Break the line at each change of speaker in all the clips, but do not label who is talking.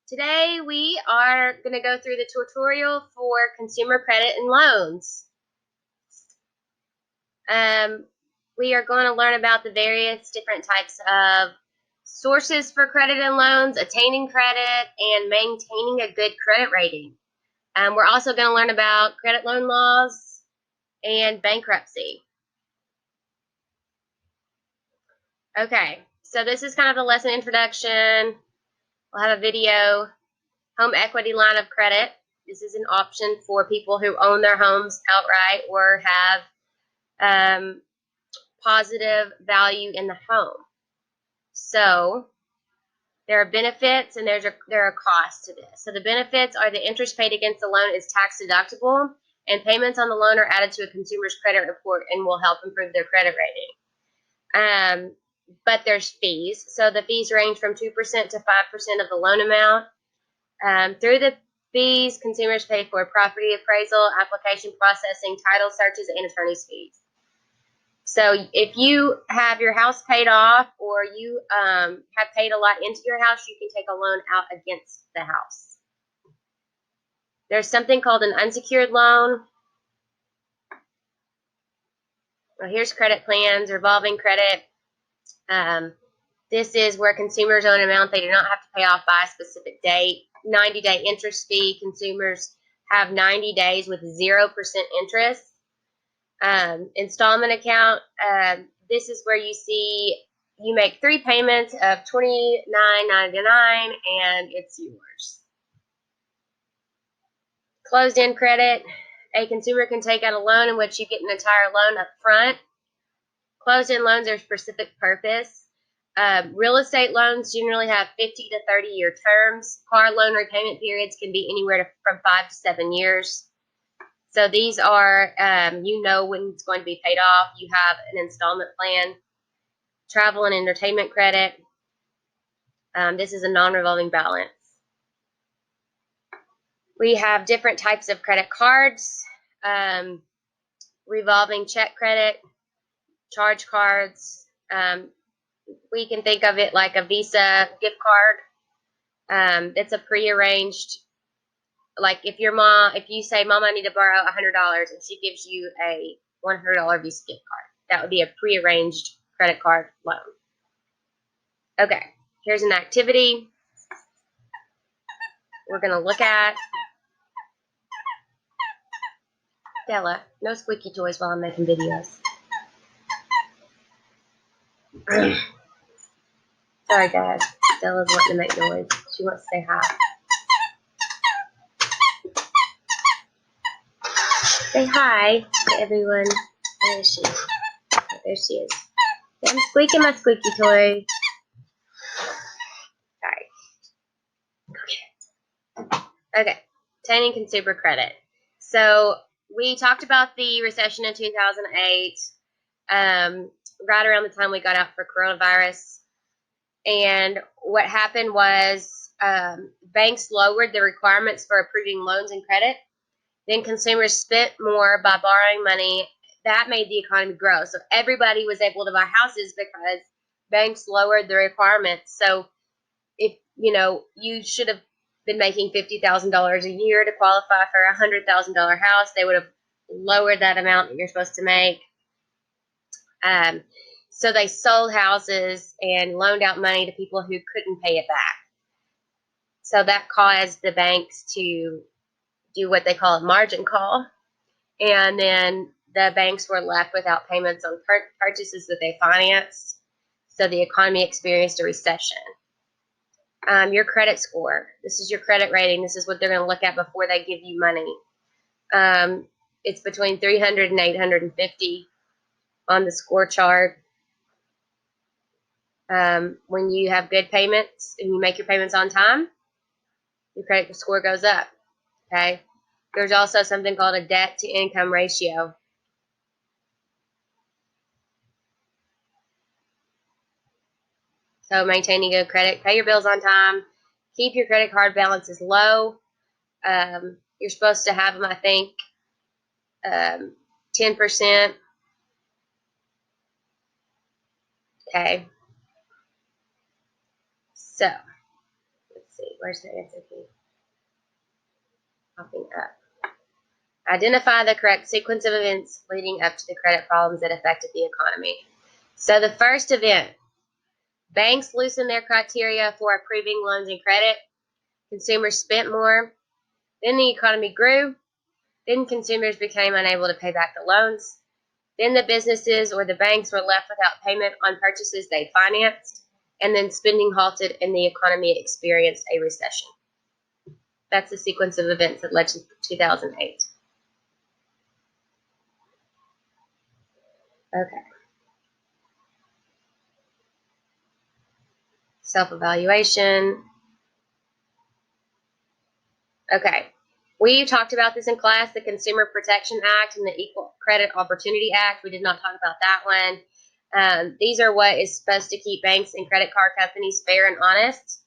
Today we are going to go through the tutorial for consumer credit and loans. We are going to learn about the various different types of sources for credit and loans, attaining credit, and maintaining a good credit rating. We're also going to learn about credit loan laws and bankruptcy. Okay, so this is kind of the lesson introduction. We'll have a video. Home equity line of credit. This is an option for people who own their homes outright or have positive value in the home. So there are benefits and there are costs to this. So the benefits are the interest paid against the loan is tax deductible, and payments on the loan are added to a consumer's credit report and will help improve their credit rating. But there's fees. So the fees range from 2% to 5% of the loan amount. Through the fees, consumers pay for property appraisal, application processing, title searches, and attorney's fees. So if you have your house paid off or you have paid a lot into your house, you can take a loan out against the house. There's something called an unsecured loan. Well, here's credit plans, revolving credit. This is where consumers own an amount they do not have to pay off by a specific date. 90-day interest fee. Consumers have 90 days with 0% interest. Installment account. This is where you see you make 3 payments of $29.99 and it's yours. Closed-end credit. A consumer can take out a loan in which you get an entire loan up front. Closed-end loans are specific purpose. Real estate loans generally have 50 to 30-year terms. Car loan repayment periods can be anywhere from 5 to 7 years. So these are, when it's going to be paid off. You have an installment plan. Travel and entertainment credit. This is a non-revolving balance. We have different types of credit cards. Revolving check credit, charge cards. We can think of it like a Visa gift card. It's a prearranged, like if you say, Mom, I need to borrow $100, and she gives you a $100 Visa gift card. That would be a prearranged credit card loan. Okay, here's an activity we're going to look at. Stella, no squeaky toys while I'm making videos. Sorry, guys. Stella's wanting to make noise. She wants to say hi. Say hi to everyone. Where is she? Oh, there she is. I'm squeaking my squeaky toy. Sorry. Okay. Obtaining consumer credit. So we talked about the recession in 2008, right around the time we got out for coronavirus. And what happened was banks lowered the requirements for approving loans and credit. Then consumers spent more by borrowing money. That made the economy grow. So everybody was able to buy houses because banks lowered the requirements. So if, you should have been making $50,000 a year to qualify for a $100,000 house, they would have lowered that amount that you're supposed to make. So they sold houses and loaned out money to people who couldn't pay it back. So that caused the banks to do what they call a margin call. And then the banks were left without payments on purchases that they financed. So the economy experienced a recession. Your credit score. This is your credit rating. This is what they're going to look at before they give you money. It's between 300 and 850 on the score chart. When you have good payments and you make your payments on time, your credit score goes up. Okay. There's also something called a debt to income ratio. So maintaining good credit, pay your bills on time, keep your credit card balances low. You're supposed to have them, I think, 10%. Okay. So, let's see. Where's the answer key? Popping up. Identify the correct sequence of events leading up to the credit problems that affected the economy. So the first event, banks loosened their criteria for approving loans and credit. Consumers spent more. Then the economy grew. Then consumers became unable to pay back the loans. Then the businesses or the banks were left without payment on purchases they financed. And then spending halted and the economy experienced a recession. That's the sequence of events that led to 2008. Okay. Self-evaluation. Okay. We talked about this in class, the Consumer Protection Act and the Equal Credit Opportunity Act. We did not talk about that one. These are what is supposed to keep banks and credit card companies fair and honest.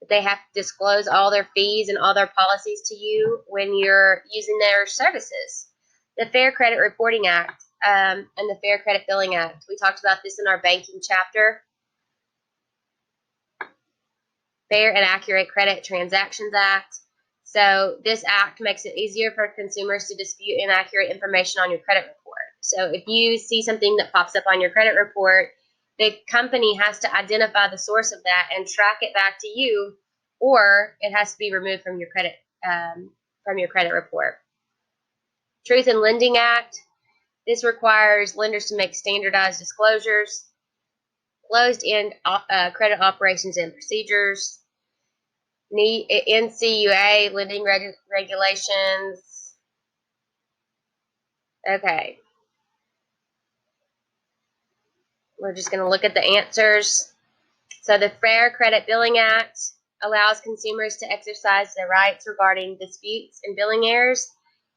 They have to disclose all their fees and all their policies to you when you're using their services. The Fair Credit Reporting Act and the Fair Credit Billing Act. We talked about this in our banking chapter. Fair and Accurate Credit Transactions Act. So this act makes it easier for consumers to dispute inaccurate information on your credit report. So if you see something that pops up on your credit report, the company has to identify the source of that and track it back to you, or it has to be removed from your credit report. Truth in Lending Act. This requires lenders to make standardized disclosures. Closed-end credit operations and procedures. NCUA lending regulations. Okay. We're just going to look at the answers. So the Fair Credit Billing Act allows consumers to exercise their rights regarding disputes and billing errors.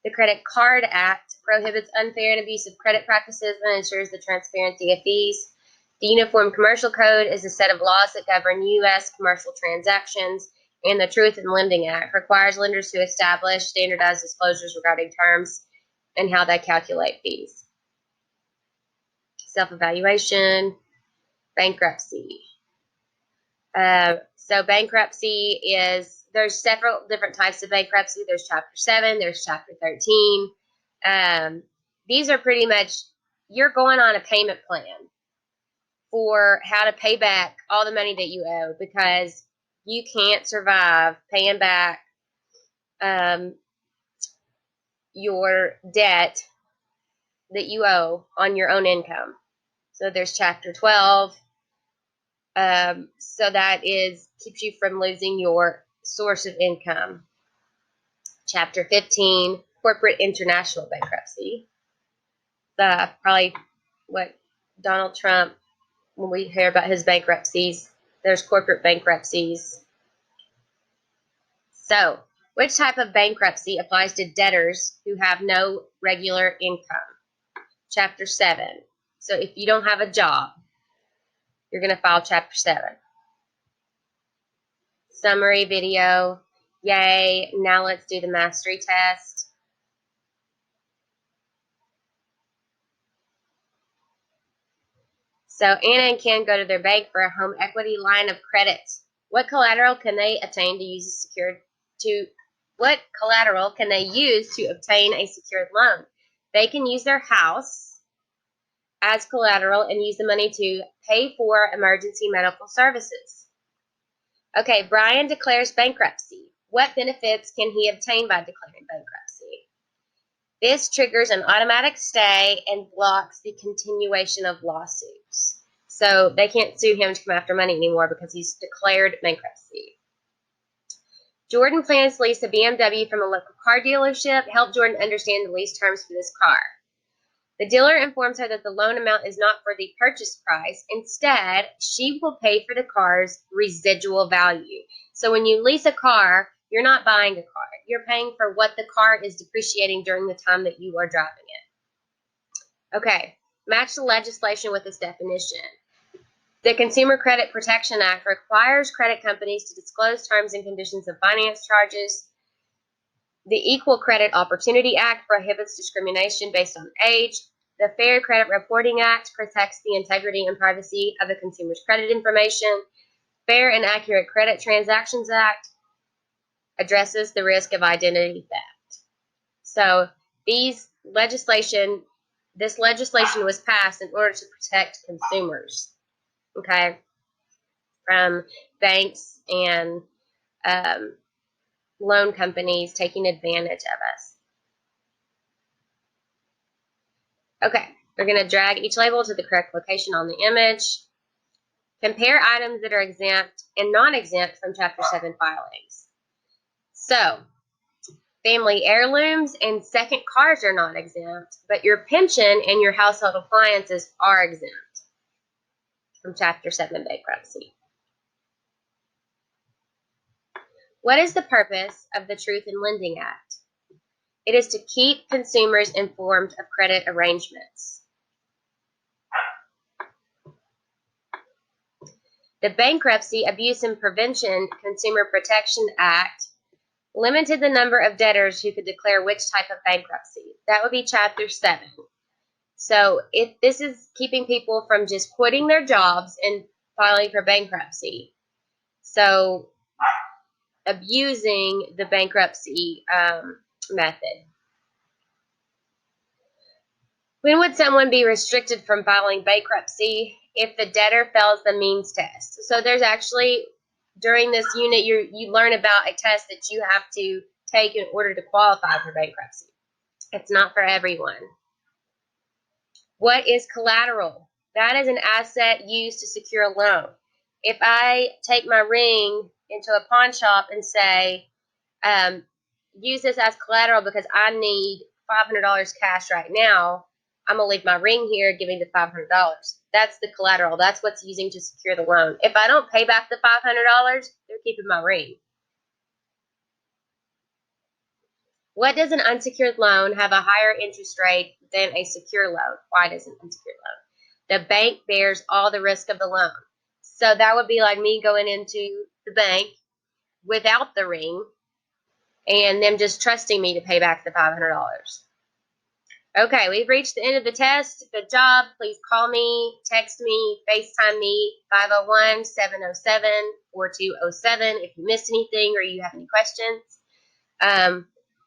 The Credit Card Act prohibits unfair and abusive credit practices and ensures the transparency of fees. The Uniform Commercial Code is a set of laws that govern U.S. commercial transactions. And the Truth in Lending Act requires lenders to establish standardized disclosures regarding terms and how they calculate fees. Self-evaluation, bankruptcy. So bankruptcy is, there's several different types of bankruptcy. There's Chapter 7, there's Chapter 13. These are pretty much, you're going on a payment plan for how to pay back all the money that you owe because you can't survive paying back your debt that you owe on your own income. So there's Chapter 12. So that keeps you from losing your source of income. Chapter 15, corporate international bankruptcy. Probably what Donald Trump, when we hear about his bankruptcies, there's corporate bankruptcies. So, which type of bankruptcy applies to debtors who have no regular income? Chapter 7. So if you don't have a job, you're going to file Chapter 7. Summary video. Yay. Now let's do the mastery test. So Anna and Ken go to their bank for a home equity line of credit. What collateral can they obtain to use what collateral can they use to obtain a secured loan? They can use their house as collateral and use the money to pay for emergency medical services. Okay, Brian declares bankruptcy. What benefits can he obtain by declaring bankruptcy? This triggers an automatic stay and blocks the continuation of lawsuits. So they can't sue him to come after money anymore because he's declared bankruptcy. Jordan plans to lease a BMW from a local car dealership. Help Jordan understand the lease terms for this car. The dealer informs her that the loan amount is not for the purchase price. Instead, she will pay for the car's residual value. So when you lease a car, you're not buying a car. You're paying for what the car is depreciating during the time that you are driving it. Okay, match the legislation with this definition. The Consumer Credit Protection Act requires credit companies to disclose terms and conditions of finance charges. The Equal Credit Opportunity Act prohibits discrimination based on age. The Fair Credit Reporting Act protects the integrity and privacy of the consumer's credit information. Fair and Accurate Credit Transactions Act addresses the risk of identity theft. So this legislation was passed in order to protect consumers, okay, from banks and loan companies taking advantage of us. Okay, we're going to drag each label to the correct location on the image. Compare items that are exempt and non-exempt from Chapter 7 filings. So, family heirlooms and second cars are not exempt, but your pension and your household appliances are exempt from Chapter 7 bankruptcy. What is the purpose of the Truth in Lending Act? It is to keep consumers informed of credit arrangements. The Bankruptcy Abuse and Prevention Consumer Protection Act limited the number of debtors who could declare which type of bankruptcy. That would be Chapter 7. So if this is keeping people from just quitting their jobs and filing for bankruptcy, so abusing the bankruptcy method. When would someone be restricted from filing bankruptcy? If the debtor fails the means test. So there's actually, during this unit, you learn about a test that you have to take in order to qualify for bankruptcy. It's not for everyone. What is collateral? That is an asset used to secure a loan. If I take my ring into a pawn shop and say, use this as collateral because I need $500 cash right now, I'm going to leave my ring here, give me the $500. That's the collateral. That's what's using to secure the loan. If I don't pay back the $500, they're keeping my ring. What does an unsecured loan have a higher interest rate than a secure loan? Why does an unsecured loan? The bank bears all the risk of the loan. So that would be like me going into the bank without the ring and them just trusting me to pay back the $500. Okay, we've reached the end of the test. Good job. Please call me, text me, FaceTime me, 501-707-4207 if you missed anything or you have any questions.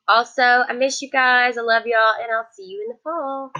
Also, I miss you guys. I love y'all, and I'll see you in the fall.